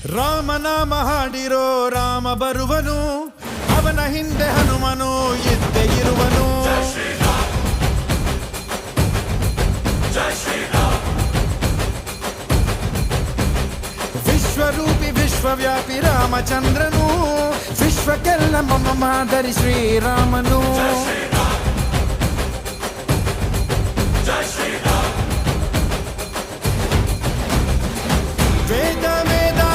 ರಾಮನಾಮ ಹಾಡಿರೋ ರಾಮ ಬರುವನು, ಅವನ ಹಿಂದೆ ಹನುಮನು ಇದ್ದೇ ಇರುವನು. ವಿಶ್ವರೂಪಿ ವಿಶ್ವವ್ಯಾಪಿ ರಾಮಚಂದ್ರನು, ವಿಶ್ವಕ್ಕೆಲ್ಲ ಮಮ ಮಾದರಿ ಶ್ರೀರಾಮನು. ವೇದ ವೇದ